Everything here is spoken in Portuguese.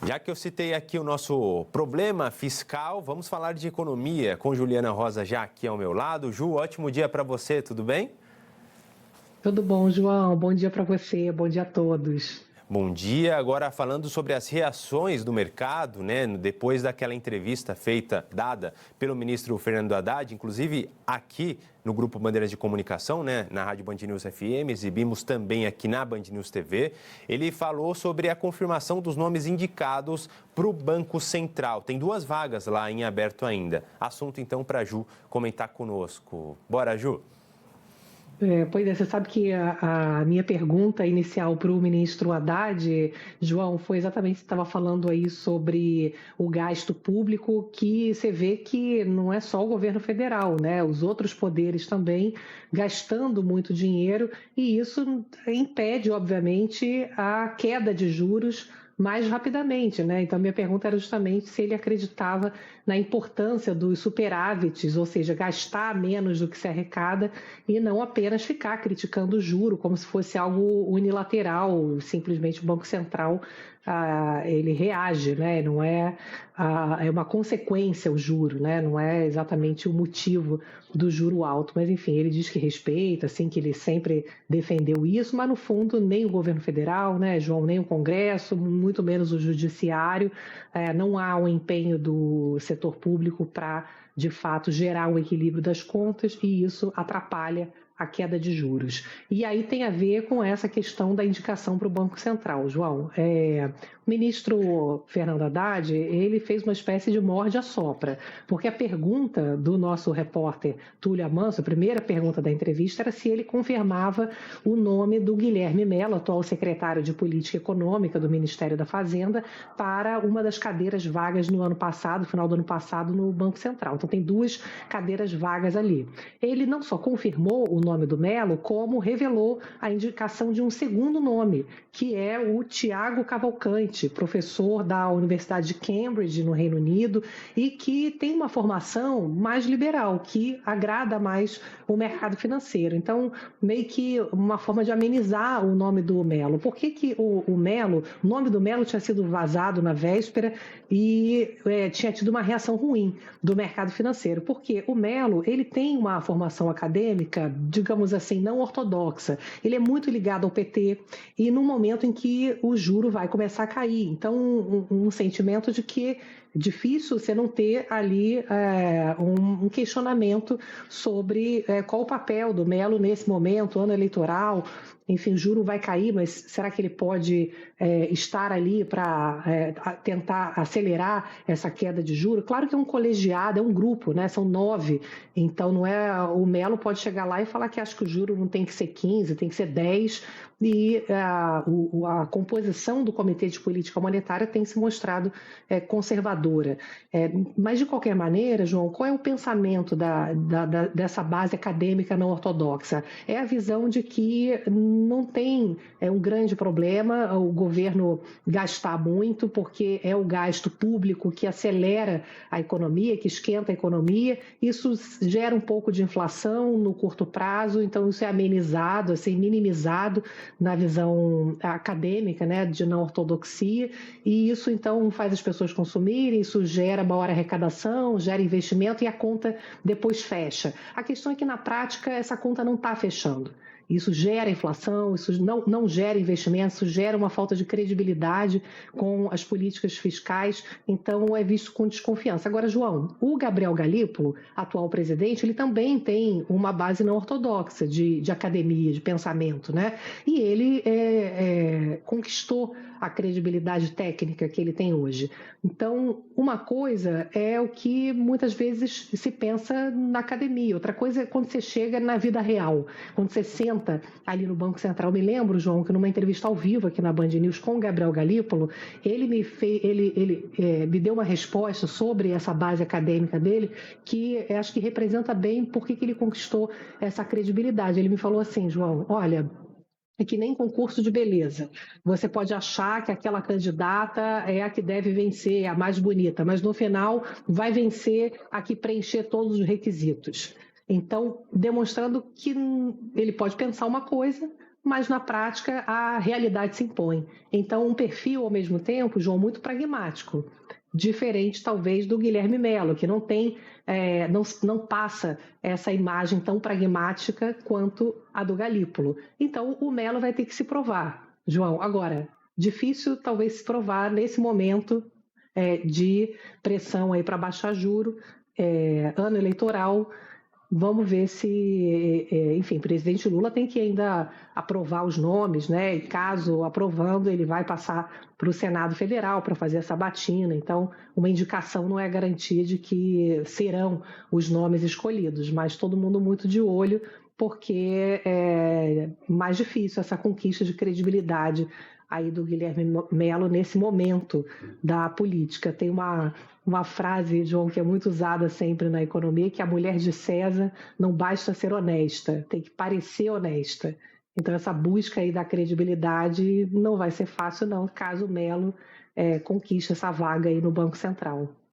Já que eu citei aqui o nosso problema fiscal, vamos falar de economia com Juliana Rosa já aqui ao meu lado. Ju, ótimo dia para você, tudo bem? Tudo bom, João? Bom dia para você, bom dia a todos. Bom dia. Agora falando sobre as reações do mercado, né? Depois daquela entrevista dada pelo ministro Fernando Haddad, inclusive aqui no Grupo Bandeiras de Comunicação, né? Na Rádio Band News FM, exibimos também aqui na Band News TV. Ele falou sobre a confirmação dos nomes indicados para o Banco Central. Tem 2 vagas lá em aberto ainda. Assunto então para a Ju comentar conosco. Bora, Ju? Pois é, você sabe que a minha pergunta inicial para o ministro Haddad, João, foi exatamente, você estava falando aí sobre o gasto público, que você vê que não é só o governo federal, né? Os outros poderes também gastando muito dinheiro, e isso impede, obviamente, a queda de juros mais rapidamente, né? Então, minha pergunta era justamente se ele acreditava na importância dos superávites, ou seja, gastar menos do que se arrecada e não apenas ficar criticando o juro como se fosse algo unilateral, simplesmente o Banco Central ele reage, né? Não é, é uma consequência o juro, né? Não é exatamente o motivo do juro alto, mas enfim, ele diz que respeita, assim, que ele sempre defendeu isso, mas no fundo nem o governo federal, né, João, nem o Congresso, muito menos o judiciário, não há um empenho do setor público para, de fato, gerar um equilíbrio das contas e isso atrapalha a queda de juros. E aí tem a ver com essa questão da indicação para o Banco Central, João. O ministro Fernando Haddad, ele fez uma espécie de morde-a-sopra, porque a pergunta do nosso repórter Túlio Amanso, a primeira pergunta da entrevista, era se ele confirmava o nome do Guilherme Mello, atual secretário de Política Econômica do Ministério da Fazenda, para uma das cadeiras vagas no ano passado, final do ano passado, no Banco Central. Então tem 2 cadeiras vagas ali. Ele não só confirmou o nome do Mello, como revelou a indicação de um segundo nome, que é o Tiago Cavalcante, professor da Universidade de Cambridge, no Reino Unido, e que tem uma formação mais liberal, que agrada mais o mercado financeiro. Então, meio que uma forma de amenizar o nome do Mello. Por que o Mello, o nome do Mello tinha sido vazado na véspera e tinha tido uma reação ruim do mercado financeiro? Porque o Mello, ele tem uma formação acadêmica, digamos assim, não ortodoxa. Ele é muito ligado ao PT e no momento em que o juro vai começar a cair. Então, um sentimento de que é difícil você não ter ali um questionamento sobre qual o papel do Mello nesse momento, ano eleitoral. Enfim, o juro vai cair, mas será que ele pode estar ali para tentar acelerar essa queda de juro? Claro que é um colegiado, é um grupo, né? São 9, então não é o Mello pode chegar lá e falar que acha que o juro não tem que ser 15, tem que ser 10, e a composição do Comitê de Política Monetária tem se mostrado conservadora. Mas, de qualquer maneira, João, qual é o pensamento dessa base acadêmica não ortodoxa? É a visão de que não tem um grande problema o governo gastar muito, porque é o gasto público que acelera a economia, que esquenta a economia. Isso gera um pouco de inflação no curto prazo, então isso é amenizado, assim, minimizado na visão acadêmica, né, de não ortodoxia, e isso então faz as pessoas consumirem, isso gera maior arrecadação, gera investimento e a conta depois fecha. A questão é que na prática essa conta não está fechando. Isso gera inflação, isso não gera investimento, isso gera uma falta de credibilidade com as políticas fiscais, então é visto com desconfiança. Agora, João, o Gabriel Galípolo, atual presidente, ele também tem uma base não ortodoxa de academia, de pensamento, né? E ele conquistou a credibilidade técnica que ele tem hoje. Então, uma coisa é o que muitas vezes se pensa na academia, outra coisa é quando você chega na vida real, quando você senta ali no Banco Central. Me lembro, João, que numa entrevista ao vivo aqui na Band News com o Gabriel Galípolo, ele me deu uma resposta sobre essa base acadêmica dele que acho que representa bem por que ele conquistou essa credibilidade. Ele me falou assim, João, olha, é que nem concurso de beleza. Você pode achar que aquela candidata é a que deve vencer, é a mais bonita, mas no final vai vencer a que preencher todos os requisitos. Então, demonstrando que ele pode pensar uma coisa, mas na prática a realidade se impõe. Então, um perfil, ao mesmo tempo, João, muito pragmático, diferente talvez do Guilherme Melo, que não tem, não passa essa imagem tão pragmática quanto a do Galípolo. Então, o Melo vai ter que se provar, João. Agora, difícil talvez se provar nesse momento de pressão aí para baixar juro, ano eleitoral. Vamos ver se, enfim, o presidente Lula tem que ainda aprovar os nomes, né? E caso aprovando, ele vai passar para o Senado Federal para fazer essa batina. Então, uma indicação não é garantia de que serão os nomes escolhidos, mas todo mundo muito de olho, porque é mais difícil essa conquista de credibilidade aí do Guilherme Melo nesse momento da política. Tem uma frase, João, que é muito usada sempre na economia, que a mulher de César não basta ser honesta, tem que parecer honesta. Então, essa busca aí da credibilidade não vai ser fácil, não, caso o Melo conquiste essa vaga aí no Banco Central.